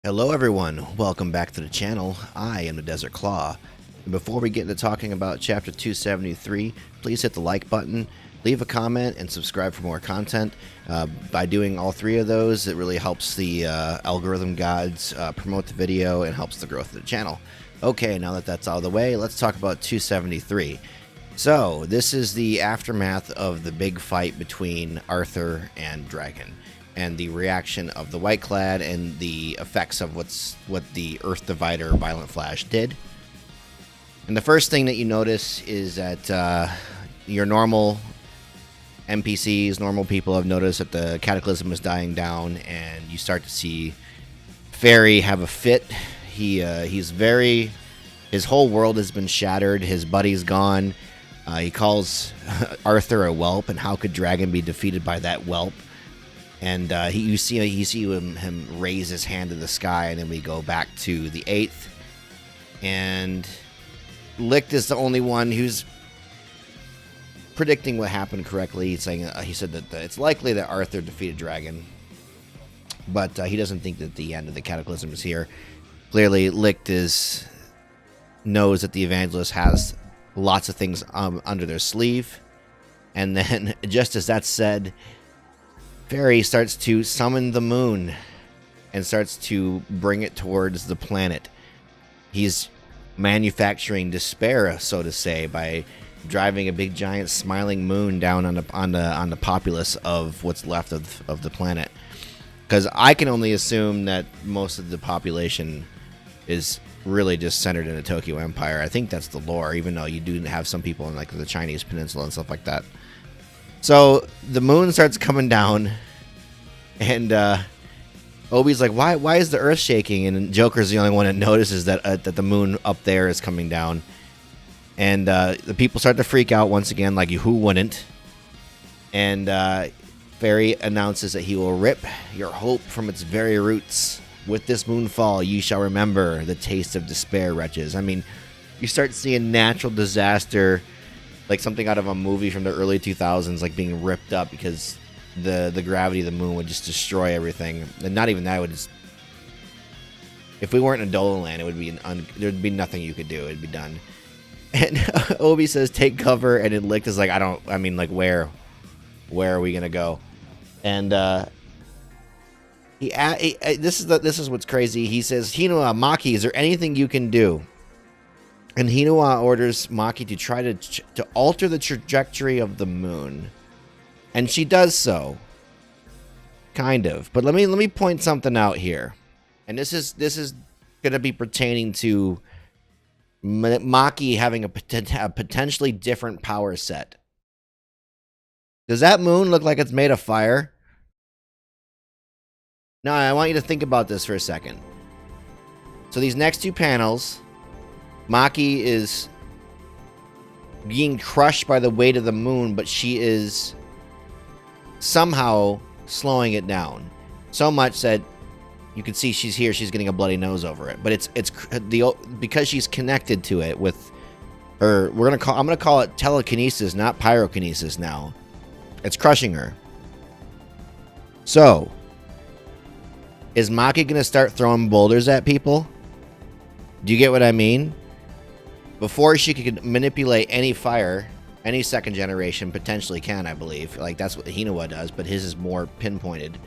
Hello everyone, welcome back to the channel. I am the Desert Claw. And before we get into talking about chapter 273, please hit the like button, leave a comment, and subscribe for more content. By doing all three of those, it really helps the algorithm gods promote the video and helps the growth of the channel. Okay, now that that's out of the way, let's talk about 273. So, this is the aftermath of the big fight between Arthur and Dragon, and the reaction of the White Clad and the effects of what the Earth Divider Violent Flash did. And the first thing that you notice is that your normal NPCs, normal people have noticed that the Cataclysm is dying down, and you start to see Faerie have a fit. His whole world has been shattered. His buddy's gone. He calls Arthur a whelp, and how could Dragon be defeated by that whelp? And you see him raise his hand to the sky, and then we go back to the 8th. And Licht is the only one who's predicting what happened correctly. He's saying he said that it's likely that Arthur defeated Dragon, but he doesn't think that the end of the Cataclysm is here. Clearly, Licht knows that the Evangelist has lots of things under their sleeve. And then, just as that's said, Faerie starts to summon the moon and starts to bring it towards the planet. He's manufacturing despair, so to say, by driving a big giant smiling moon down on the populace of what's left of the planet. Because I can only assume that most of the population is really just centered in the Tokyo Empire. I think that's the lore, even though you do have some people in like the Chinese peninsula and stuff like that. So the moon starts coming down, and Obi's like, "Why is the Earth shaking?" And Joker's the only one that notices that the moon up there is coming down, and the people start to freak out once again, like who wouldn't? And Faerie announces that he will rip your hope from its very roots. With this moonfall, you shall remember the taste of despair, wretches. I mean, you start seeing natural disaster, like something out of a movie from the early 2000s, like being ripped up because the gravity of the moon would just destroy everything. And not even that, it would just... If we weren't in Adolla land, it would be there'd be nothing you could do. It'd be done. And Obi says, "Take cover," and then Licht is like, where are we gonna go? And this is what's crazy. He says, "Hinua, Maki, is there anything you can do?" And Hinua orders Maki to try to alter the trajectory of the moon, and she does so, kind of. But let me point something out here, and this is going to be pertaining to Maki having a potentially different power set. Does that moon look like it's made of fire? Now, I want you to think about this for a second. So these next two panels, Maki is being crushed by the weight of the moon, but she is somehow slowing it down. So much that you can see she's getting a bloody nose over it. But because she's connected to it with her, I'm gonna call it telekinesis, not pyrokinesis now. It's crushing her. So, is Maki gonna start throwing boulders at people? Do you get what I mean? Before she could manipulate any fire, any second generation potentially can, I believe. Like, that's what Hinua does, but his is more pinpointed.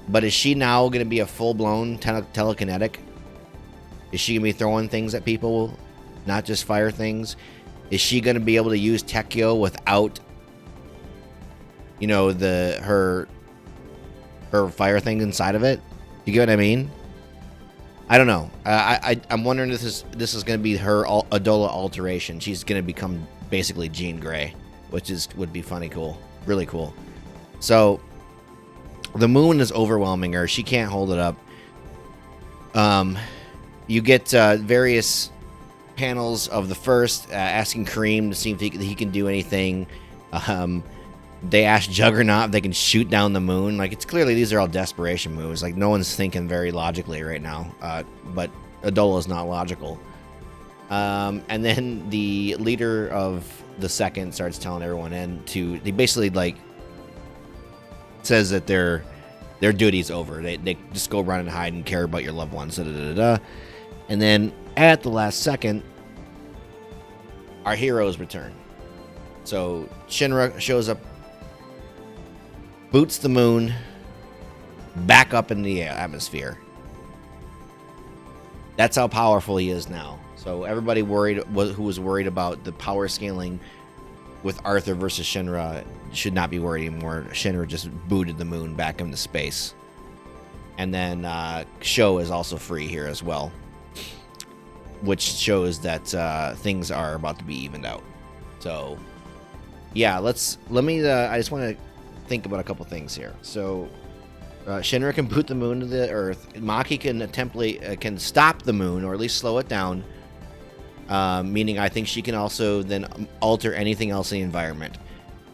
But is she now going to be a full-blown telekinetic? Is she going to be throwing things at people, not just fire things? Is she going to be able to use Tekyo without, her fire thing inside of it? You get what I mean? I don't know. I'm wondering if this is going to be her Adolla alteration. She's going to become basically Jean Grey, which would be really cool. So the moon is overwhelming her. She can't hold it up. You get various panels of the first asking Kareem to see if he can do anything. They ask Juggernaut if they can shoot down the moon. Like, it's clearly these are all desperation moves. Like, no one's thinking very logically right now. But Adolla is not logical. And then the leader of the second starts telling everyone he basically, like, says that their duty's over. They just go run and hide and care about your loved ones. Da, da, da, da. And then at the last second, our heroes return. So Shinra shows up, boots the moon back up in the atmosphere. That's how powerful he is now. So everybody who was worried about the power scaling with Arthur versus Shinra should not be worried anymore. Shinra just booted the moon back into space. And then Sho is also free here as well, which shows that things are about to be evened out. So yeah, I just want to think about a couple things here. So Shinra can boot the moon to the earth. Maki can stop the moon, or at least slow it down. Meaning I think she can also then alter anything else in the environment.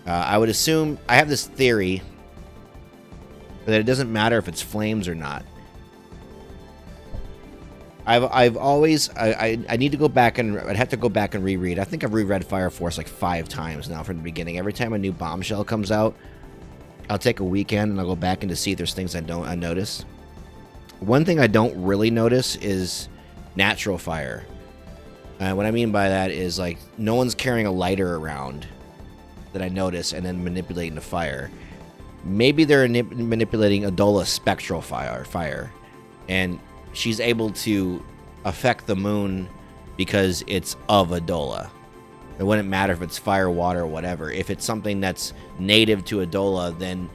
I would assume, I have this theory that it doesn't matter if it's flames or not. I've always, I need to go back and, I'd have to go back and reread. I think I've reread Fire Force like 5 times now from the beginning. Every time a new bombshell comes out, I'll take a weekend and I'll go back and to see if there's things I notice. One thing I don't really notice is natural fire. What I mean by that is, like, no one's carrying a lighter around that I notice and then manipulating the fire. Maybe they're manipulating adolla spectral fire, and she's able to affect the moon because it's of adolla. It wouldn't matter if it's fire, water, or whatever. If it's something that's native to adolla, then,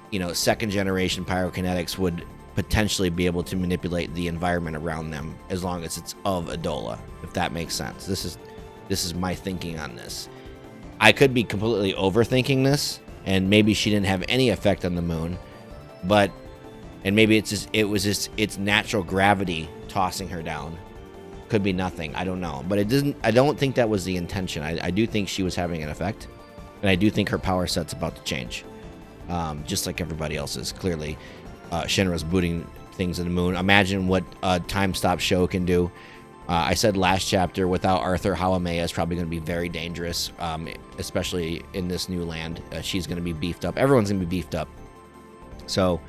you know, second generation pyrokinetics would potentially be able to manipulate the environment around them as long as it's of adolla, if that makes sense. This is my thinking on this. I could be completely overthinking this, and maybe she didn't have any effect on the moon, and maybe it was just its natural gravity tossing her down. Could be nothing, I don't know, but I don't think that was the intention. I do think she was having an effect, and I do think her power set's about to change, just like everybody else's. Clearly Shinra's booting things in the moon. Imagine what a time stop show can do. I said last chapter, without Arthur, Halamea is probably going to be very dangerous, especially in this new land. She's going to be beefed up. Everyone's going to be beefed up. So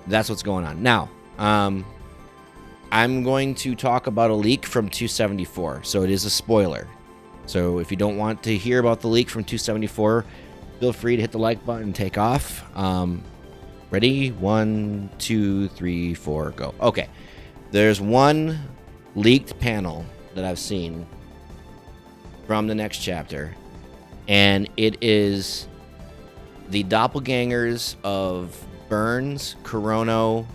that's what's going on. Now, I'm going to talk about a leak from 274. So it is a spoiler. So if you don't want to hear about the leak from 274, feel free to hit the like button and take off. Ready? 1, 2, 3, 4, go. Okay. There's one leaked panel that I've seen from the next chapter, and it is the doppelgangers of Burns, Kurono.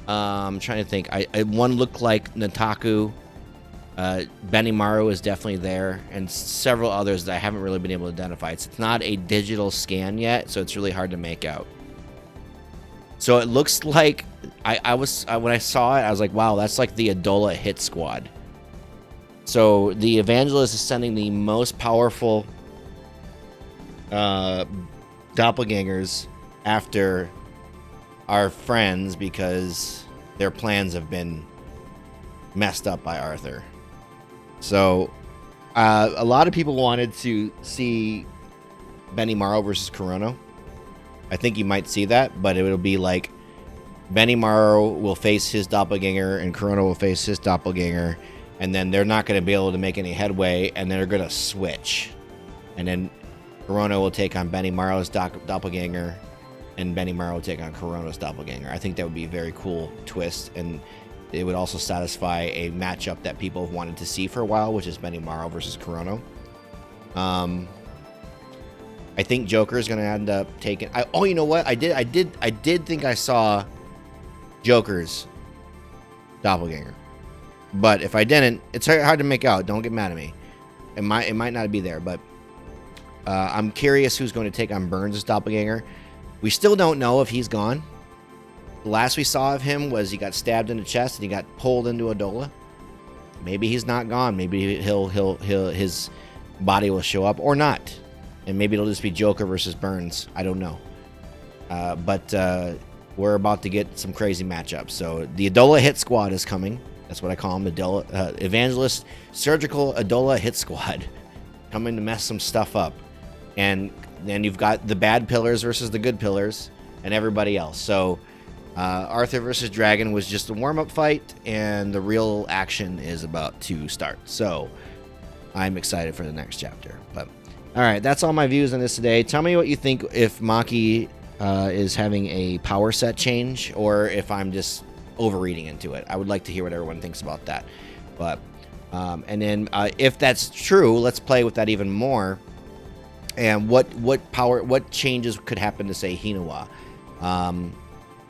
I'm trying to think. One looked like Nataku. Benimaru is definitely there, and several others that I haven't really been able to identify. It's not a digital scan yet, so it's really hard to make out. So it looks like when I saw it, I was like, wow, that's like the Adolla hit squad. So the Evangelist is sending the most powerful doppelgangers after our friends because their plans have been messed up by Arthur. So a lot of people wanted to see Benimaru versus Kurono. I think you might see that, but it'll be like Benimaru will face his doppelganger and Kurono will face his doppelganger, and then they're not going to be able to make any headway, and they're going to switch. And then Kurono will take on Benimaru's doppelganger, and Benimaru will take on Kurono's doppelganger. I think that would be a very cool twist, and it would also satisfy a matchup that people have wanted to see for a while, which is Benimaru versus Kurono. I think Joker is going to end up taking. Oh, you know what? I did think I saw Joker's doppelganger, but if I didn't, it's hard to make out. Don't get mad at me. It might not be there, but I'm curious who's going to take on Burns' doppelganger. We still don't know if he's gone. The last we saw of him was he got stabbed in the chest and he got pulled into Adolla. Maybe he's not gone. Maybe his body will show up or not. And maybe it'll just be Joker versus Burns. I don't know. But we're about to get some crazy matchups. So the Adolla Hit Squad is coming. That's what I call them. Adolla, Evangelist Surgical Adolla Hit Squad. Coming to mess some stuff up. And then you've got the bad pillars versus the good pillars and everybody else. So Arthur versus Dragon was just a warm-up fight, and the real action is about to start. So I'm excited for the next chapter. But all right, that's all my views on this today. Tell me what you think, if Maki is having a power set change, or if I'm just overreading into it. I would like to hear what everyone thinks about that. But and then if that's true, let's play with that even more. And what changes could happen to, say, Hinawa,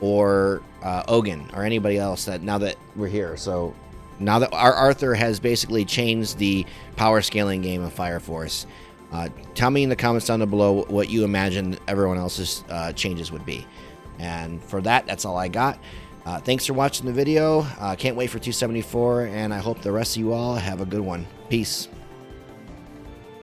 or Ogun, or anybody else, that now that we're here. So now that our Arthur has basically changed the power scaling game of Fire Force, tell me in the comments down below what you imagine everyone else's changes would be. And for that, that's all I got. Thanks for watching the video. Can't wait for 274, and I hope the rest of you all have a good one. Peace.